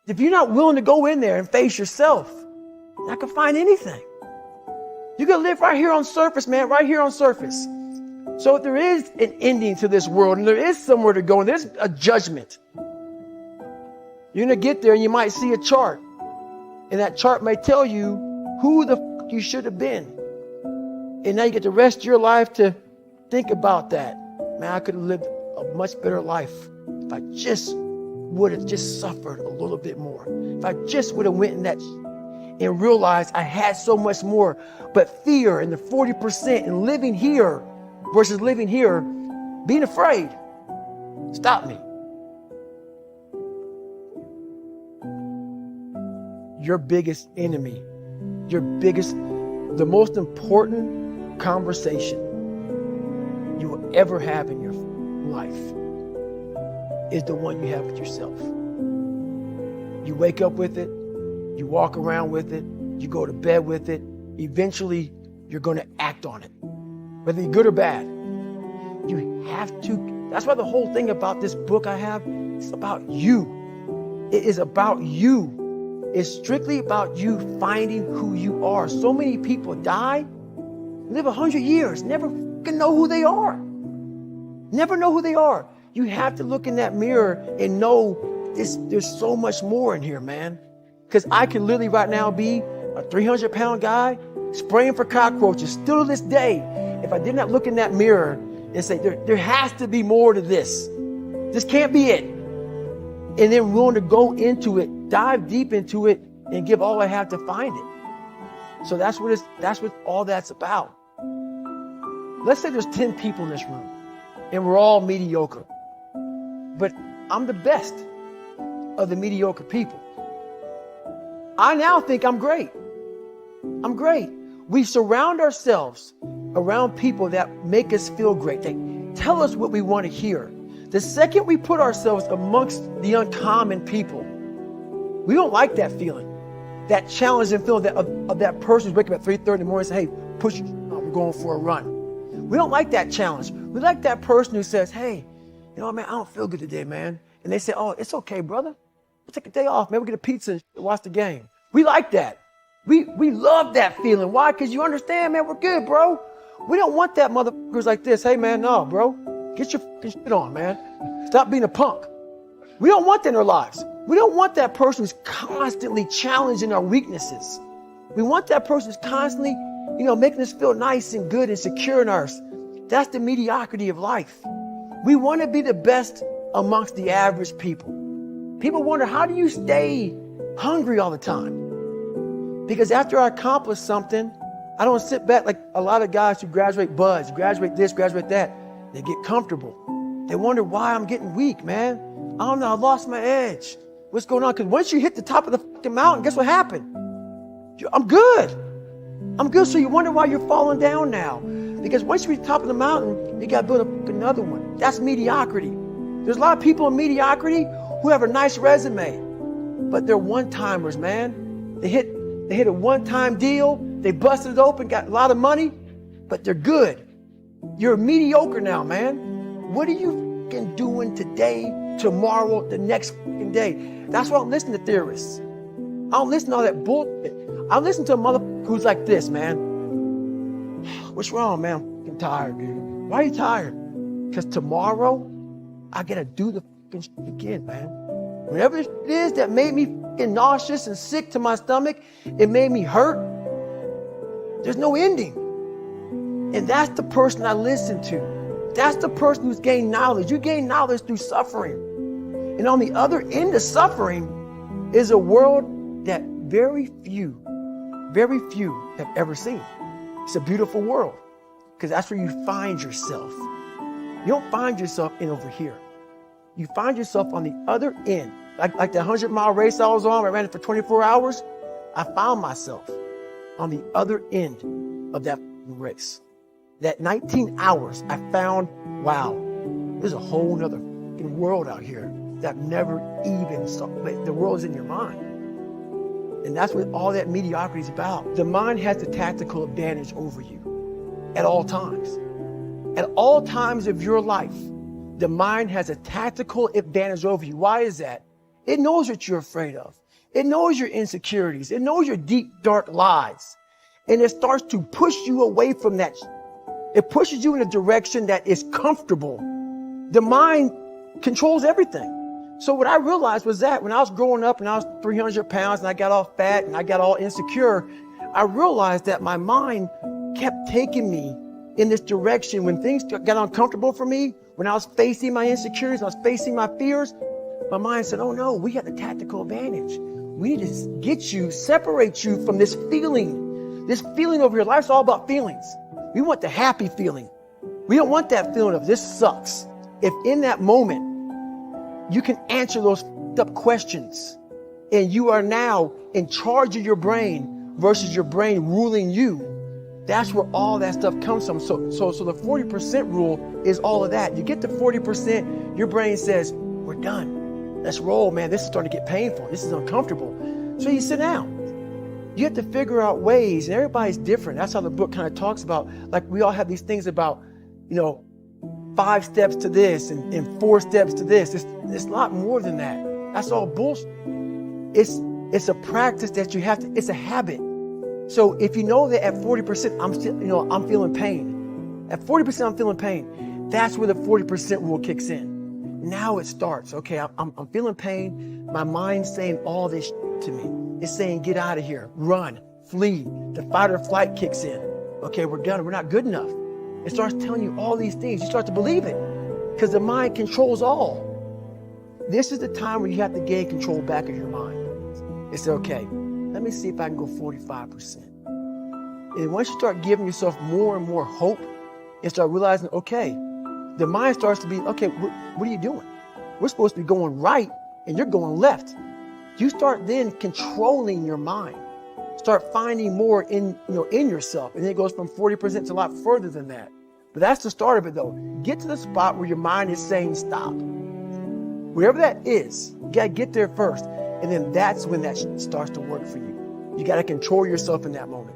If you're not willing to go in there and face yourself, you're not gonna find anything. You're gonna live right here on surface, man, right here on surface. So if there is an ending to this world and there is somewhere to go and there's a judgment, you're gonna get there and you might see a chart. And that chart may tell you who the f you should have been. And now you get the rest of your life to think about that. Man, I could have lived a much better life if I just would have just suffered a little bit more. If I just would have went in that and realized I had so much more. But fear and the 40% and living here versus living here, being afraid, stop me. Your biggest enemy, the most important conversation you will ever have in your life is the one you have with yourself. You wake up with it, you walk around with it, you go to bed with it. Eventually, you're going to act on it, whether you're good or bad. You have to. That's why the whole thing about this book I have, it's about you. It is about you. It's strictly about you finding who you are. So many people die, live 100 years, never can know who they are. Never know who they are. You have to look in that mirror and know there's so much more in here, man. Because I can literally right now be a 300-pound guy spraying for cockroaches still to this day. If I did not look in that mirror and say, there has to be more to this. This can't be it. And then willing to go into it, dive deep into it, and give all I have to find it. So that's what all that's about. Let's say there's 10 people in this room, and we're all mediocre. But I'm the best of the mediocre people. I now think I'm great. I'm great. We surround ourselves around people that make us feel great. They tell us what we want to hear. The second we put ourselves amongst the uncommon people, we don't like that feeling, that challenging feeling of that person who's waking up at 3:30 in the morning and say, hey, push your, we're going for a run. We don't like that challenge. We like that person who says, hey, you know what, man, I don't feel good today, man. And they say, oh, it's okay, brother. We'll take a day off, man. We'll get a pizza and watch the game. We like that. We love that feeling. Why? Because you understand, man, we're good, bro. We don't want that motherfuckers like this. Hey, man, no, bro. Get your fucking shit on, man. Stop being a punk. We don't want that in our lives. We don't want that person who's constantly challenging our weaknesses. We want that person who's constantly, making us feel nice and good and secure in ours. That's the mediocrity of life. We want to be the best amongst the average people. People wonder, how do you stay hungry all the time? Because after I accomplish something, I don't sit back like a lot of guys who graduate buds, graduate this, graduate that. They get comfortable. They wonder why I'm getting weak, man. I don't know, I lost my edge. What's going on? Because once you hit the top of the fucking mountain, guess what happened? I'm good. I'm good. So you wonder why you're falling down now. Because once you reach the top of the mountain, you got to build up another one. That's mediocrity. There's a lot of people in mediocrity who have a nice resume, but they're one-timers, man. They hit a one-time deal. They busted it open, got a lot of money, but they're good. You're mediocre now, man. What are you fucking doing today, tomorrow, the next fucking day? That's why I don't listen to theorists. I don't listen to all that bullshit. I listen to a motherfucker who's like this, man. What's wrong, man? I'm fucking tired, dude. Why are you tired? Because tomorrow, I gotta do the fucking shit again, man. Whatever it is that made me fucking nauseous and sick to my stomach, it made me hurt. There's no ending. And that's the person I listen to. That's the person who's gained knowledge. You gain knowledge through suffering. And on the other end of suffering is a world that very few have ever seen. It's a beautiful world because that's where you find yourself. You don't find yourself in over here. You find yourself on the other end. Like the 100-mile race I was on, I ran it for 24 hours. I found myself on the other end of that race. That 19 hours, I found, wow, there's a whole nother world out here that I've never even saw. The world is in your mind. And that's what all that mediocrity is about. The mind has the tactical advantage over you at all times. At all times of your life, the mind has a tactical advantage over you. Why is that? It knows what you're afraid of. It knows your insecurities. It knows your deep, dark lies. And it starts to push you away from that. It pushes you in a direction that is comfortable. The mind controls everything. So what I realized was that when I was growing up and I was 300 pounds and I got all fat and I got all insecure, I realized that my mind kept taking me in this direction. When things got uncomfortable for me, when I was facing my insecurities, I was facing my fears, my mind said, oh no, we got the tactical advantage. We need to get you, separate you from this feeling. This feeling over your life's all about feelings. We want the happy feeling. We don't want that feeling of this sucks. If in that moment, you can answer those up questions and you are now in charge of your brain versus your brain ruling you, that's where all that stuff comes from. So the 40% rule is all of that. You get to 40%, your brain says, we're done. Let's roll, man. This is starting to get painful. This is uncomfortable. So you sit down. You have to figure out ways, and everybody's different. That's how the book kind of talks about, like we all have these things about, 5 steps to this and 4 steps to this. It's a lot more than that. That's all bullshit. It's a practice that you have to, it's a habit. So if you know that at 40%, I'm feeling pain. At 40%, I'm feeling pain. That's where the 40% rule kicks in. Now it starts. Okay, I'm feeling pain. My mind's saying all this to me. It's saying, get out of here, run, flee. The fight or flight kicks in. Okay, we're done. We're not good enough. It starts telling you all these things. You start to believe it because the mind controls all. This is the time where you have to gain control back of your mind. It's okay. Let me see if I can go 45%. And once you start giving yourself more and more hope and start realizing, okay, the mind starts to be, okay, what are you doing? We're supposed to be going right and you're going left. You start then controlling your mind. Start finding more in yourself. And then it goes from 40% to a lot further than that. But that's the start of it though. Get to the spot where your mind is saying stop. Wherever that is, you gotta get there first. And then that's when that starts to work for you. You gotta control yourself in that moment.